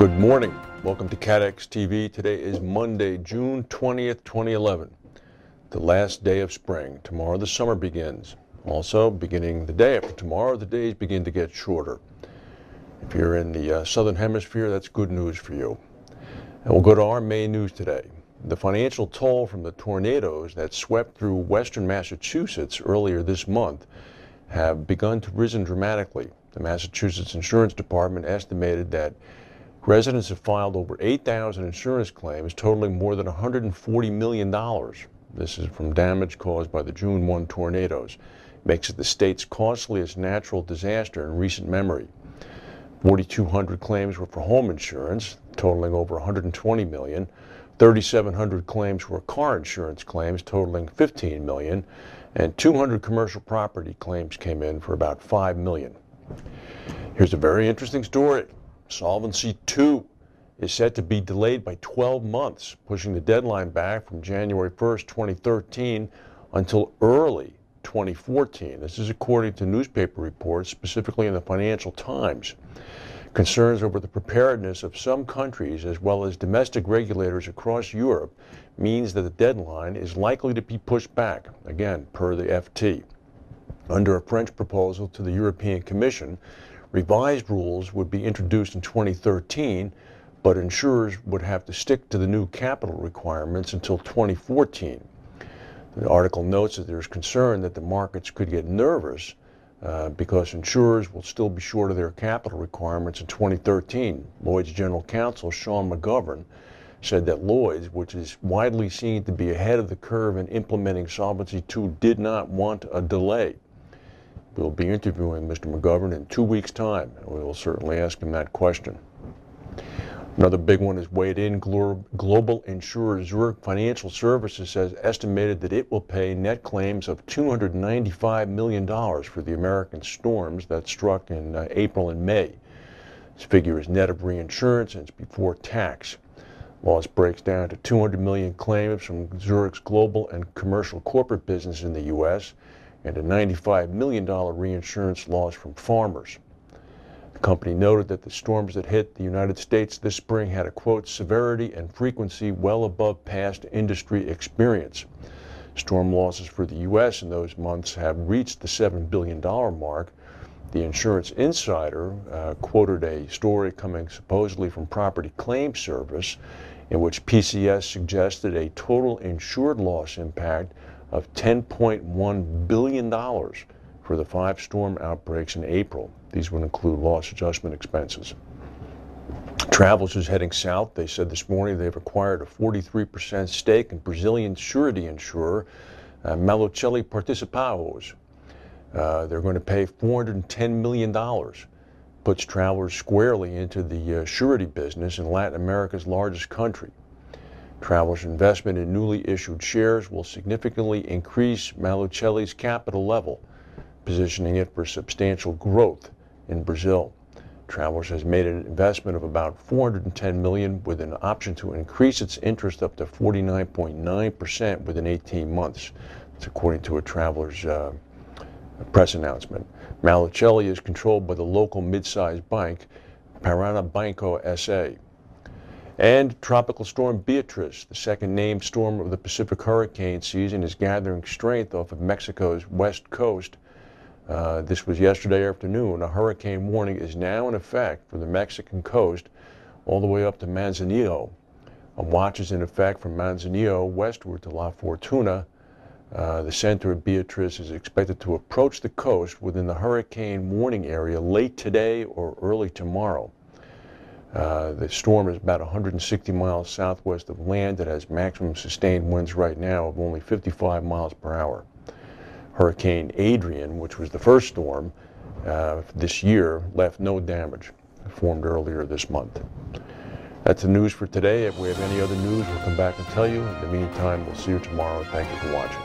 Good morning. Welcome to CATEX TV. Today is Monday, June 20th, 2011, the last day of spring. Tomorrow the summer begins. Also, beginning the day after tomorrow, the days begin to get shorter. If you're in the southern hemisphere, that's good news for you. And we'll go to our main news today. The financial toll from the tornadoes that swept through western Massachusetts earlier this month have begun to risen dramatically. The Massachusetts Insurance Department estimated that residents have filed over 8,000 insurance claims totaling more than $140 million. This is from damage caused by the June 1 tornadoes. It makes it the state's costliest natural disaster in recent memory. 4,200 claims were for home insurance, totaling over $120 million. 3,700 claims were car insurance claims, totaling $15 million. And 200 commercial property claims came in for about $5 million. Here's a very interesting story. Solvency II is set to be delayed by 12 months, pushing the deadline back from January 1st, 2013 until early 2014. This is according to newspaper reports, specifically in the Financial Times. Concerns over the preparedness of some countries as well as domestic regulators across Europe means that the deadline is likely to be pushed back, again, per the FT. Under a French proposal to the European Commission, revised rules would be introduced in 2013, but insurers would have to stick to the new capital requirements until 2014. The article notes that there's concern that the markets could get nervous because insurers will still be short of their capital requirements in 2013. Lloyd's General Counsel Sean McGovern said that Lloyd's, which is widely seen to be ahead of the curve in implementing Solvency II, did not want a delay. We'll be interviewing Mr. McGovern in 2 weeks' time, and we will certainly ask him that question. Another big one is weighed in. Global insurer Zurich Financial Services has estimated that it will pay net claims of $295 million for the American storms that struck in April and May. This figure is net of reinsurance and it's before tax. Loss breaks down to $200 million claims from Zurich's global and commercial corporate business in the U.S., and a $95 million reinsurance loss from farmers. The company noted that the storms that hit the United States this spring had a, quote, severity and frequency well above past industry experience. Storm losses for the U.S. in those months have reached the $7 billion mark. The Insurance Insider quoted a story coming supposedly from Property Claims Service in which PCS suggested a total insured loss impact of $10.1 billion for the 5 storm outbreaks in April. These would include loss adjustment expenses. Travelers is heading south. They said this morning they've acquired a 43% stake in Brazilian surety insurer Malocelli Participações. They're going to pay $410 million. Puts travelers squarely into the surety business in Latin America's largest country. Travelers' investment in newly issued shares will significantly increase Malocelli's capital level, positioning it for substantial growth in Brazil. Travelers has made an investment of about $410 million with an option to increase its interest up to 49.9% within 18 months. That's according to a Travelers press announcement. Malocelli is controlled by the local mid-sized bank, Paraná Banco S.A. And Tropical Storm Beatrice, the second named storm of the Pacific hurricane season, is gathering strength off of Mexico's west coast. This was yesterday afternoon. A hurricane warning is now in effect for the Mexican coast all the way up to Manzanillo. A watch is in effect from Manzanillo westward to La Fortuna. The center of Beatrice is expected to approach the coast within the hurricane warning area late today or early tomorrow. The storm is about 160 miles southwest of land. It has maximum sustained winds right now of only 55 miles per hour. Hurricane Adrian, which was the first storm this year, left no damage. It formed earlier this month. That's the news for today. If we have any other news, we'll come back and tell you. In the meantime, we'll see you tomorrow. Thank you for watching.